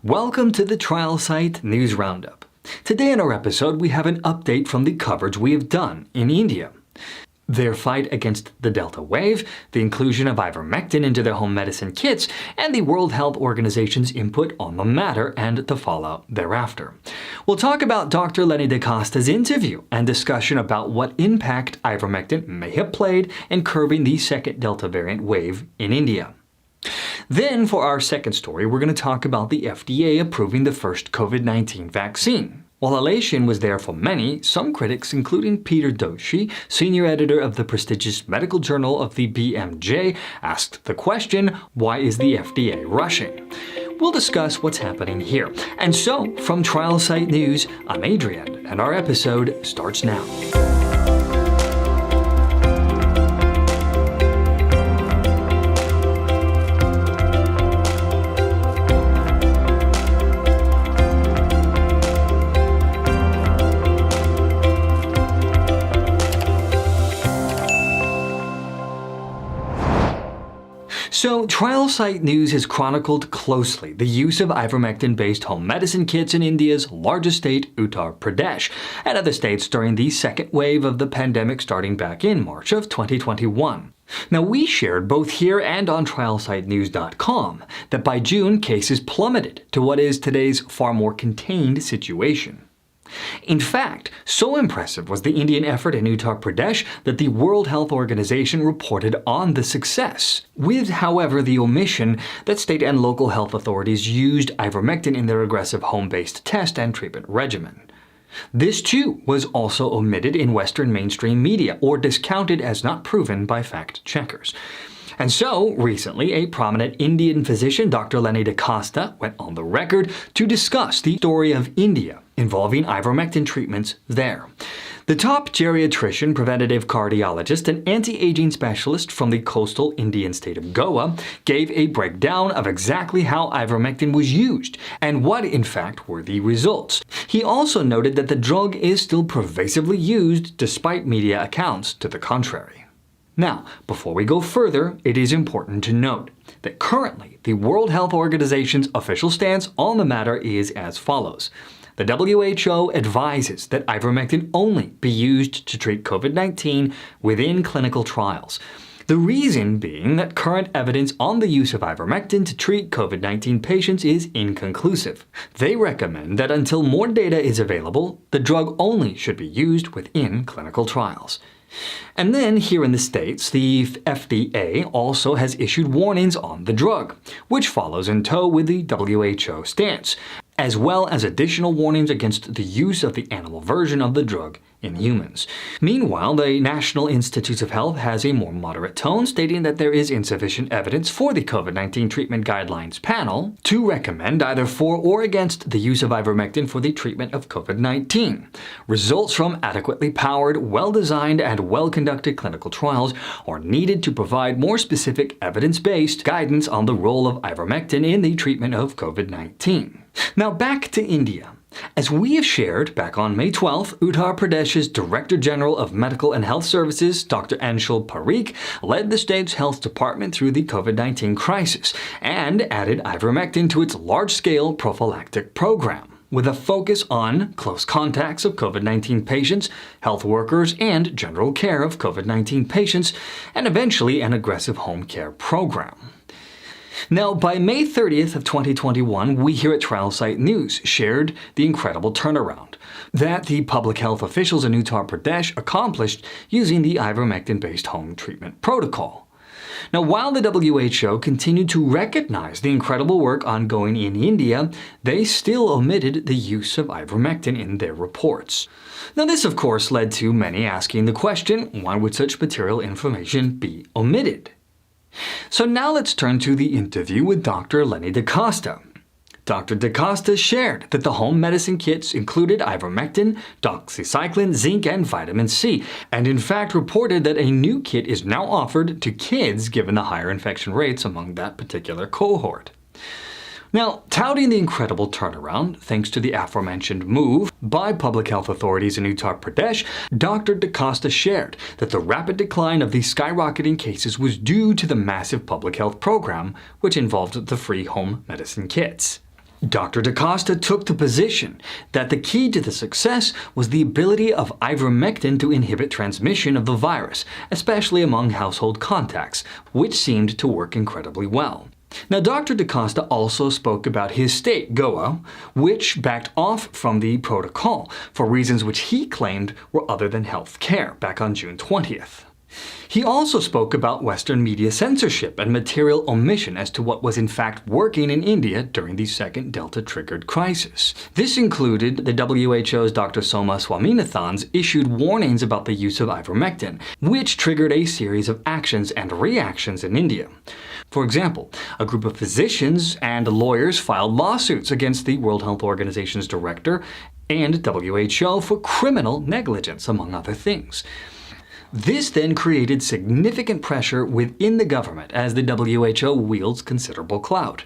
Welcome to the Trial Site News Roundup. Today in our episode, we have an update from the coverage we have done in India. Their fight against the Delta wave, the inclusion of ivermectin into their home medicine kits, and the World Health Organization's input on the matter and the fallout thereafter. We'll talk about Dr. Lenny DaCosta's interview and discussion about what impact ivermectin may have played in curbing the second Delta variant wave in India. Then, for our second story, we're going to talk about the FDA approving the first COVID-19 vaccine. While elation was there for many, some critics, including Peter Doshi, senior editor of the prestigious medical journal of the BMJ, asked the question, why is the FDA rushing? We'll discuss what's happening here. And so, from Trial Site News, I'm Adrian, and our episode starts now. So, Trial Site News has chronicled closely the use of ivermectin-based home medicine kits in India's largest state, Uttar Pradesh, and other states during the second wave of the pandemic starting back in March of 2021. Now, we shared both here and on TrialSiteNews.com that by June, cases plummeted to what is today's far more contained situation. In fact, so impressive was the Indian effort in Uttar Pradesh that the World Health Organization reported on the success, with, however, the omission that state and local health authorities used ivermectin in their aggressive home-based test and treatment regimen. This, too, was also omitted in Western mainstream media or discounted as not proven by fact-checkers. And so, recently, a prominent Indian physician, Dr. Lenny DaCosta, went on the record to discuss the story of India involving ivermectin treatments there. The top geriatrician, preventative cardiologist, and anti-aging specialist from the coastal Indian state of Goa gave a breakdown of exactly how ivermectin was used and what, in fact, were the results. He also noted that the drug is still pervasively used despite media accounts to the contrary. Now, before we go further, it is important to note that currently the World Health Organization's official stance on the matter is as follows. The WHO advises that ivermectin only be used to treat COVID-19 within clinical trials. The reason being that current evidence on the use of ivermectin to treat COVID-19 patients is inconclusive. They recommend that until more data is available, the drug only should be used within clinical trials. And then, here in the States, the FDA also has issued warnings on the drug, which follows in tow with the WHO stance, as well as additional warnings against the use of the animal version of the drug in humans. Meanwhile, the National Institutes of Health has a more moderate tone, stating that there is insufficient evidence for the COVID-19 treatment guidelines panel to recommend either for or against the use of ivermectin for the treatment of COVID-19. Results from adequately powered, well-designed, and well-conducted clinical trials are needed to provide more specific evidence-based guidance on the role of ivermectin in the treatment of COVID-19. Now back to India. As we have shared back on May 12th, Uttar Pradesh's Director General of Medical and Health Services, Dr. Anshul Parikh, led the state's health department through the COVID-19 crisis and added ivermectin to its large-scale prophylactic program, with a focus on close contacts of COVID-19 patients, health workers, and general care of COVID-19 patients, and eventually an aggressive home care program. Now, by May 30th of 2021, we here at Trial Site News shared the incredible turnaround that the public health officials in Uttar Pradesh accomplished using the ivermectin-based home treatment protocol. Now, while the WHO continued to recognize the incredible work ongoing in India, they still omitted the use of ivermectin in their reports. Now, this of course led to many asking the question, why would such material information be omitted? So now let's turn to the interview with Dr. Lenny DaCosta. Dr. DaCosta shared that the home medicine kits included ivermectin, doxycycline, zinc, and vitamin C, and in fact reported that a new kit is now offered to kids given the higher infection rates among that particular cohort. Now, touting the incredible turnaround, thanks to the aforementioned move by public health authorities in Uttar Pradesh, Dr. DaCosta shared that the rapid decline of these skyrocketing cases was due to the massive public health program, which involved the free home medicine kits. Dr. DaCosta took the position that the key to the success was the ability of ivermectin to inhibit transmission of the virus, especially among household contacts, which seemed to work incredibly well. Now, Dr. DaCosta also spoke about his state, Goa, which backed off from the protocol for reasons which he claimed were other than health care back on June 20th. He also spoke about Western media censorship and material omission as to what was in fact working in India during the second Delta-triggered crisis. This included the WHO's Dr. Soma Swaminathan's issued warnings about the use of ivermectin, which triggered a series of actions and reactions in India. For example, a group of physicians and lawyers filed lawsuits against the World Health Organization's director and WHO for criminal negligence, among other things. This then created significant pressure within the government as the WHO wields considerable clout.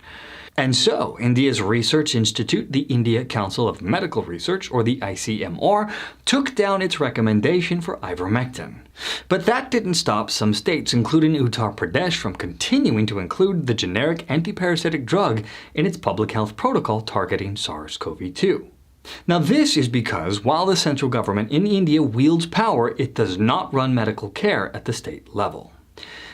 And so, India's research institute, the India Council of Medical Research, or the ICMR, took down its recommendation for ivermectin. But that didn't stop some states, including Uttar Pradesh, from continuing to include the generic antiparasitic drug in its public health protocol targeting SARS-CoV-2. Now, this is because while the central government in India wields power, it does not run medical care at the state level.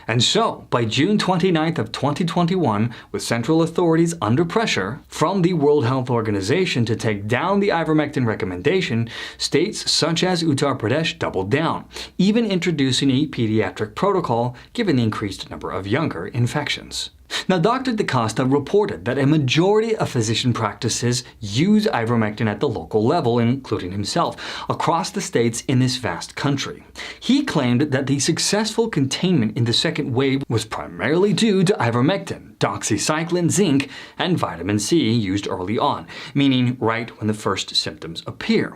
And so, by June 29th of 2021, with central authorities under pressure from the World Health Organization to take down the ivermectin recommendation, states such as Uttar Pradesh doubled down, even introducing a pediatric protocol given the increased number of younger infections. Now, Dr. DaCosta reported that a majority of physician practices use ivermectin at the local level, including himself, across the states in this vast country. He claimed that the successful containment in the second wave was primarily due to ivermectin, doxycycline, zinc, and vitamin C used early on, meaning right when the first symptoms appear.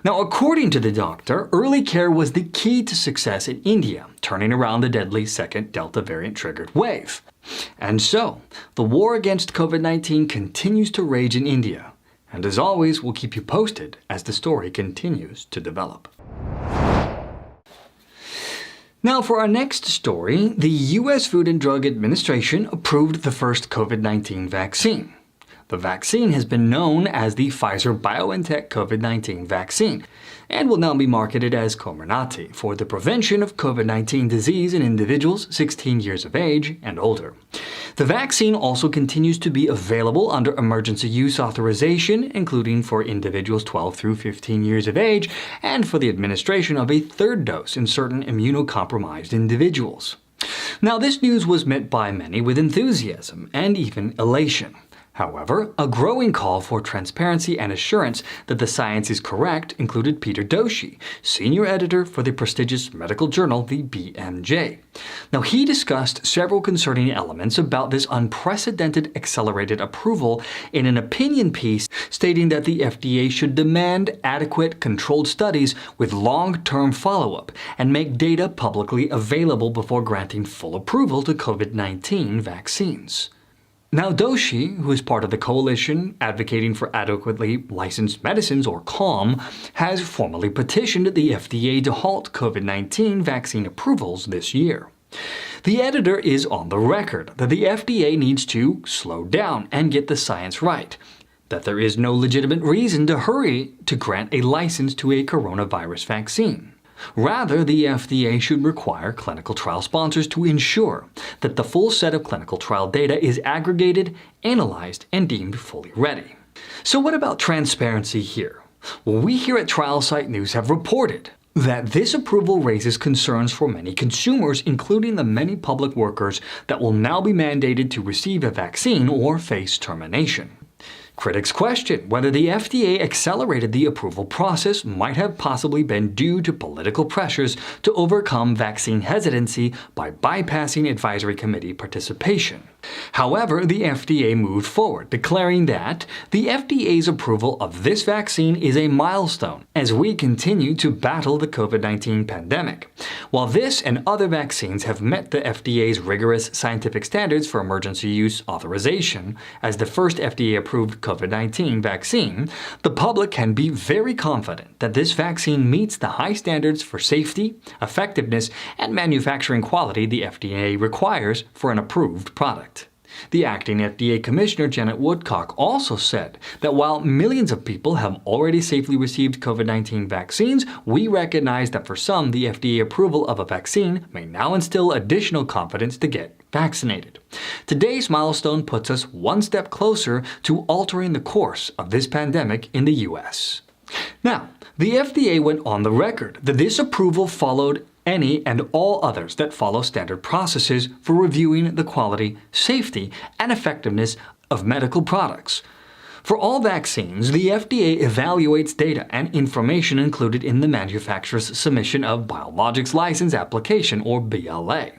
Now, according to the doctor, early care was the key to success in India, turning around the deadly second Delta variant-triggered wave. And so, the war against COVID-19 continues to rage in India. And as always, we'll keep you posted as the story continues to develop. Now, for our next story, the U.S. Food and Drug Administration approved the first COVID-19 vaccine. The vaccine has been known as the Pfizer-BioNTech COVID-19 vaccine and will now be marketed as Comirnaty for the prevention of COVID-19 disease in individuals 16 years of age and older. The vaccine also continues to be available under emergency use authorization, including for individuals 12 through 15 years of age and for the administration of a third dose in certain immunocompromised individuals. Now, this news was met by many with enthusiasm and even elation. However, a growing call for transparency and assurance that the science is correct included Peter Doshi, senior editor for the prestigious medical journal, the BMJ. Now, he discussed several concerning elements about this unprecedented accelerated approval in an opinion piece stating that the FDA should demand adequate controlled studies with long-term follow-up and make data publicly available before granting full approval to COVID-19 vaccines. Now, Doshi, who is part of the coalition advocating for adequately licensed medicines, or CALM, has formally petitioned the FDA to halt COVID-19 vaccine approvals this year. The editor is on the record that the FDA needs to slow down and get the science right, that there is no legitimate reason to hurry to grant a license to a coronavirus vaccine. Rather, the FDA should require clinical trial sponsors to ensure that the full set of clinical trial data is aggregated, analyzed, and deemed fully ready. So what about transparency here? Well, we here at Trial Site News have reported that this approval raises concerns for many consumers, including the many public workers that will now be mandated to receive a vaccine or face termination. Critics question whether the FDA accelerated the approval process might have possibly been due to political pressures to overcome vaccine hesitancy by bypassing advisory committee participation. However, the FDA moved forward, declaring that the FDA's approval of this vaccine is a milestone as we continue to battle the COVID-19 pandemic. While this and other vaccines have met the FDA's rigorous scientific standards for emergency use authorization as the first FDA-approved COVID-19 vaccine, the public can be very confident that this vaccine meets the high standards for safety, effectiveness, and manufacturing quality the FDA requires for an approved product. The acting FDA Commissioner Janet Woodcock also said that while millions of people have already safely received COVID-19 vaccines, we recognize that for some, the FDA approval of a vaccine may now instill additional confidence to get vaccinated. Today's milestone puts us one step closer to altering the course of this pandemic in the U.S. Now, the FDA went on the record that this approval followed any and all others that follow standard processes for reviewing the quality, safety, and effectiveness of medical products. For all vaccines, the FDA evaluates data and information included in the manufacturer's submission of Biologics License Application, or BLA.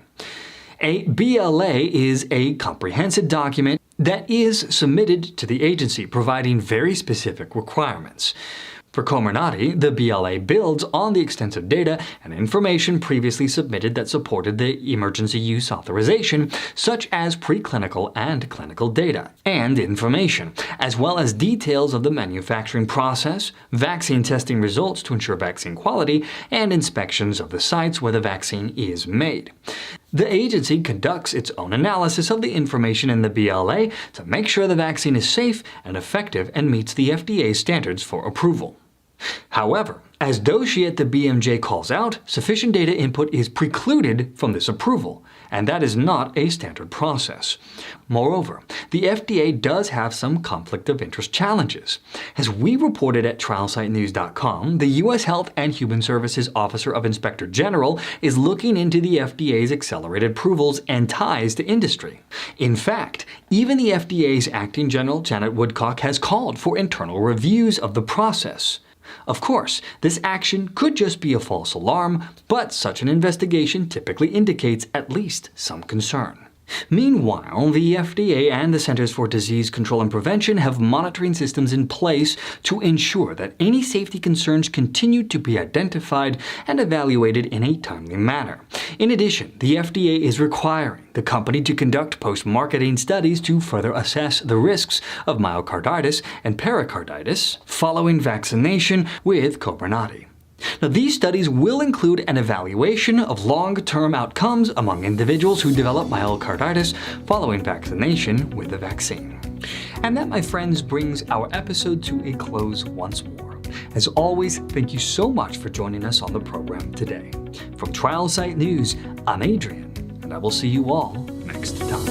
A BLA is a comprehensive document that is submitted to the agency, providing very specific requirements. For Comirnaty, the BLA builds on the extensive data and information previously submitted that supported the emergency use authorization, such as preclinical and clinical data and information, as well as details of the manufacturing process, vaccine testing results to ensure vaccine quality, and inspections of the sites where the vaccine is made. The agency conducts its own analysis of the information in the BLA to make sure the vaccine is safe and effective and meets the FDA standards for approval. However, as Doshi at the BMJ calls out, sufficient data input is precluded from this approval, and that is not a standard process. Moreover, the FDA does have some conflict of interest challenges. As we reported at TrialSiteNews.com, the U.S. Health and Human Services Officer of Inspector General is looking into the FDA's accelerated approvals and ties to industry. In fact, even the FDA's Acting General Janet Woodcock has called for internal reviews of the process. Of course, this action could just be a false alarm, but such an investigation typically indicates at least some concern. Meanwhile, the FDA and the Centers for Disease Control and Prevention have monitoring systems in place to ensure that any safety concerns continue to be identified and evaluated in a timely manner. In addition, the FDA is requiring the company to conduct post-marketing studies to further assess the risks of myocarditis and pericarditis following vaccination with Comirnaty. Now, these studies will include an evaluation of long-term outcomes among individuals who develop myocarditis following vaccination with the vaccine. And that, my friends, brings our episode to a close once more. As always, thank you so much for joining us on the program today. From Trial Site News, I'm Adrian, and I will see you all next time.